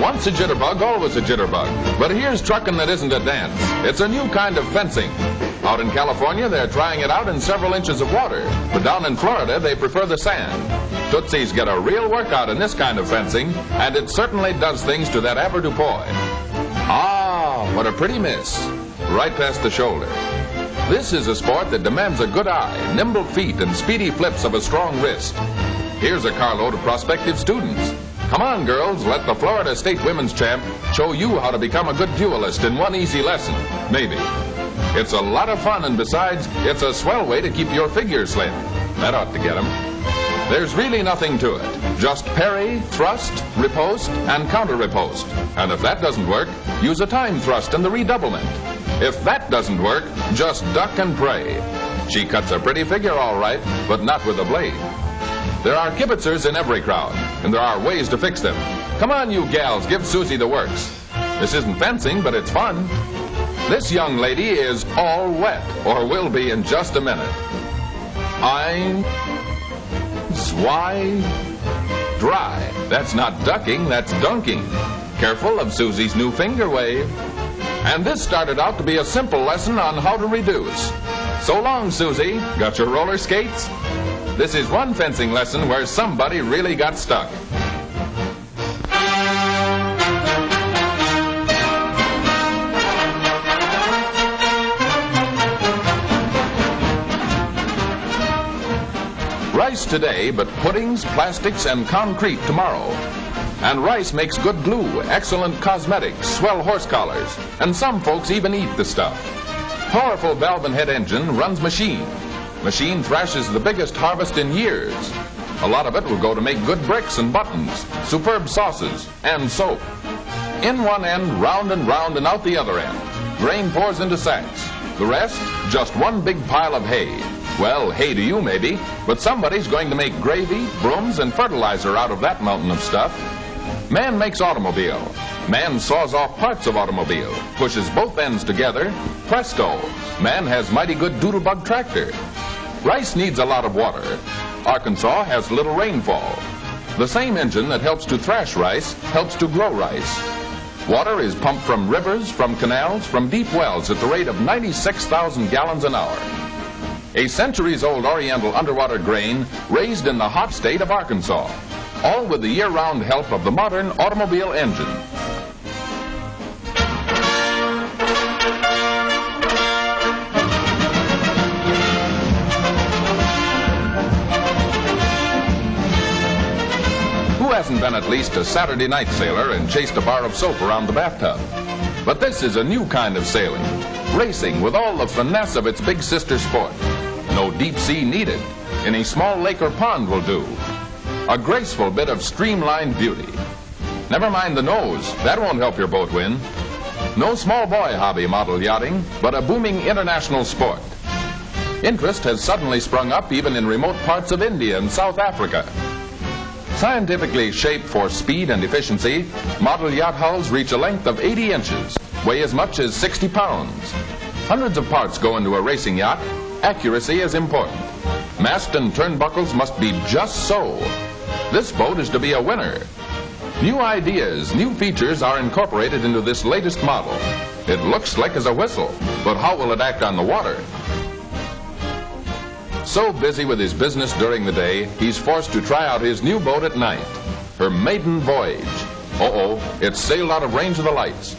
Once a jitterbug, always a jitterbug. But here's truckin' that isn't a dance. It's a new kind of fencing. Out in California, they're trying it out in several inches of water. But down in Florida, they prefer the sand. Tootsie's get a real workout in this kind of fencing, and it certainly does things to that avoirdupois. Ah, what a pretty miss. Right past the shoulder. This is a sport that demands a good eye, nimble feet, and speedy flips of a strong wrist. Here's a carload of prospective students. Come on, girls, let the Florida State Women's Champ show you how to become a good duelist in one easy lesson. Maybe. It's a lot of fun, and besides, it's a swell way to keep your figure slim. That ought to get 'em. There's really nothing to it. Just parry, thrust, riposte, and counter-riposte. And if that doesn't work, use a time thrust and the redoublement. If that doesn't work, just duck and pray. She cuts a pretty figure all right, but not with a blade. There are kibitzers in every crowd, and there are ways to fix them. Come on, you gals, give Susie the works. This isn't fencing, but it's fun. This young lady is all wet, or will be in just a minute. Ein, zwei, dry. That's not ducking, that's dunking. Careful of Susie's new finger wave. And this started out to be a simple lesson on how to reduce. So long, Susie. Got your roller skates? This is one fencing lesson where somebody really got stuck. Rice today, but puddings, plastics, and concrete tomorrow. And rice makes good glue, excellent cosmetics, swell horse collars, and some folks even eat the stuff. Powerful valve and head engine runs machine. Machine thrashes the biggest harvest in years. A lot of it will go to make good bricks and buttons, superb sauces, and soap. In one end, round and out the other end. Grain pours into sacks. The rest, just one big pile of hay. Well, hay to you maybe, but somebody's going to make gravy, brooms, and fertilizer out of that mountain of stuff. Man makes automobile. Man saws off parts of automobile, pushes both ends together. Presto, man has mighty good doodlebug tractor. Rice needs a lot of water. Arkansas has little rainfall. The same engine that helps to thrash rice helps to grow rice. Water is pumped from rivers, from canals, from deep wells at the rate of 96,000 gallons an hour. A centuries-old oriental underwater grain raised in the hot state of Arkansas, all with the year-round help of the modern automobile engine. Who hasn't been at least a Saturday night sailor and chased a bar of soap around the bathtub? But this is a new kind of sailing, racing with all the finesse of its big sister sport. No deep sea needed. Any small lake or pond will do. A graceful bit of streamlined beauty. Never mind the nose, that won't help your boat win. No small boy hobby model yachting, but a booming international sport. Interest has suddenly sprung up even in remote parts of India and South Africa. Scientifically shaped for speed and efficiency, model yacht hulls reach a length of 80 inches, weigh as much as 60 pounds. Hundreds of parts go into a racing yacht. Accuracy is important. Mast and turnbuckles must be just so. This boat is to be a winner. New ideas, new features are incorporated into this latest model. It looks slick as a whistle, but how will it act on the water? So busy with his business during the day, he's forced to try out his new boat at night. Her maiden voyage. Uh-oh, it's sailed out of range of the lights.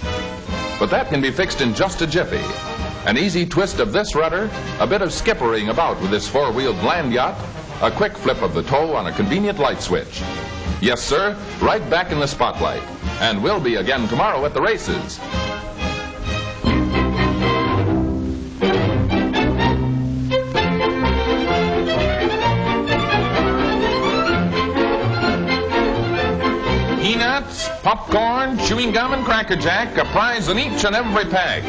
But that can be fixed in just a jiffy. An easy twist of this rudder, a bit of skippering about with this four-wheeled land yacht, a quick flip of the toe on a convenient light switch. Yes, sir, right back in the spotlight. And we'll be again tomorrow at the races. Peanuts, popcorn, popcorn, chewing gum, and Cracker Jack, a prize in each and every pack.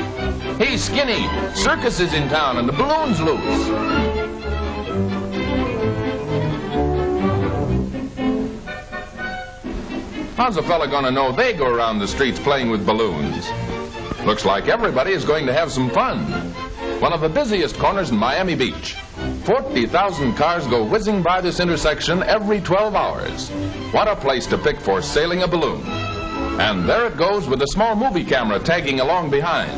Hey, Skinny, circus is in town and the balloon's loose. How's a fella gonna know they go around the streets playing with balloons? Looks like everybody is going to have some fun. One of the busiest corners in Miami Beach. 40,000 cars go whizzing by this intersection every 12 hours. What a place to pick for sailing a balloon. And there it goes with a small movie camera tagging along behind.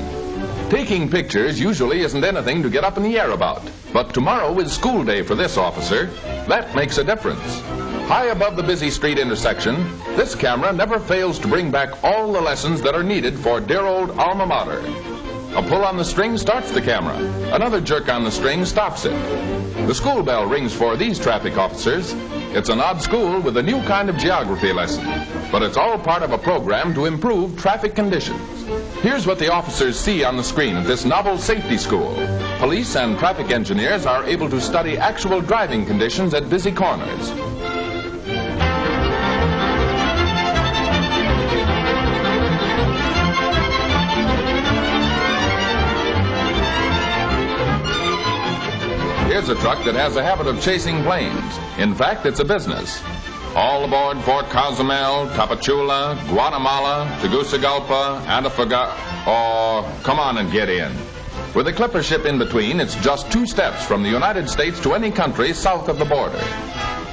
Taking pictures usually isn't anything to get up in the air about. But tomorrow is school day for this officer. That makes a difference. High above the busy street intersection, this camera never fails to bring back all the lessons that are needed for dear old alma mater. A pull on the string starts the camera. Another jerk on the string stops it. The school bell rings for these traffic officers. It's an odd school with a new kind of geography lesson, but it's all part of a program to improve traffic conditions. Here's what the officers see on the screen at this novel safety school. Police and traffic engineers are able to study actual driving conditions at busy corners. Here's a truck that has a habit of chasing planes. In fact, it's a business. All aboard Fort Cozumel, Tapachula, Guatemala, Tegucigalpa, Antofagasta. Oh, come on and get in. With a clipper ship in between, it's just 2 steps from the United States to any country south of the border.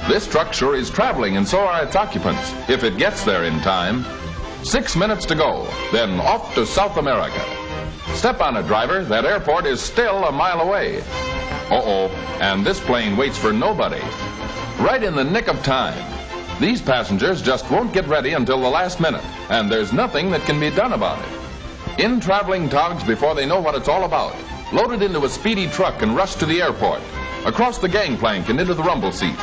This truck sure is traveling, and so are its occupants, if it gets there in time. 6 minutes to go, then off to South America. Step on it, driver. That airport is still a mile away. Uh-oh, and this plane waits for nobody. Right in the nick of time. These passengers just won't get ready until the last minute, and there's nothing that can be done about it. In traveling togs before they know what it's all about, loaded into a speedy truck and rushed to the airport, across the gangplank and into the rumble seat.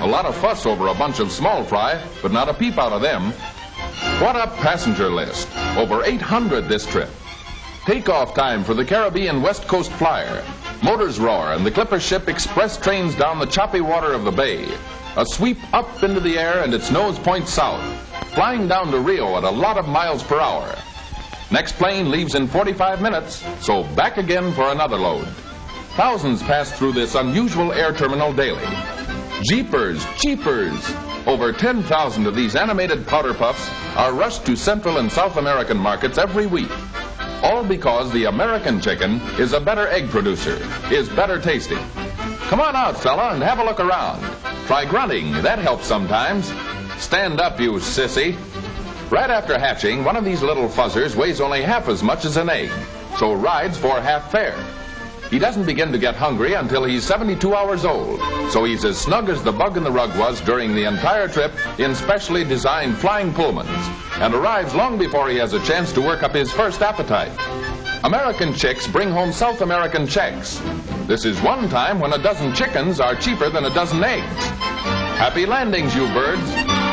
A lot of fuss over a bunch of small fry, but not a peep out of them. What a passenger list. Over 800 this trip. Takeoff time for the Caribbean West Coast Flyer. Motors roar and the clipper ship express trains down the choppy water of the bay. A sweep up into the air and its nose points south, flying down to Rio at a lot of miles per hour. Next plane leaves in 45 minutes, so back again for another load. Thousands pass through this unusual air terminal daily. Jeepers, cheapers! Over 10,000 of these animated powder puffs are rushed to Central and South American markets every week. All because the American chicken is a better egg producer, is better tasting. Come on out, fella, and have a look around. Try grunting, that helps sometimes. Stand up, you sissy. Right after hatching, one of these little fuzzers weighs only half as much as an egg, so rides for half fare. He doesn't begin to get hungry until he's 72 hours old, so he's as snug as the bug in the rug was during the entire trip in specially designed flying Pullmans, and arrives long before he has a chance to work up his first appetite. American chicks bring home South American checks. This is one time when a dozen chickens are cheaper than a dozen eggs. Happy landings, you birds.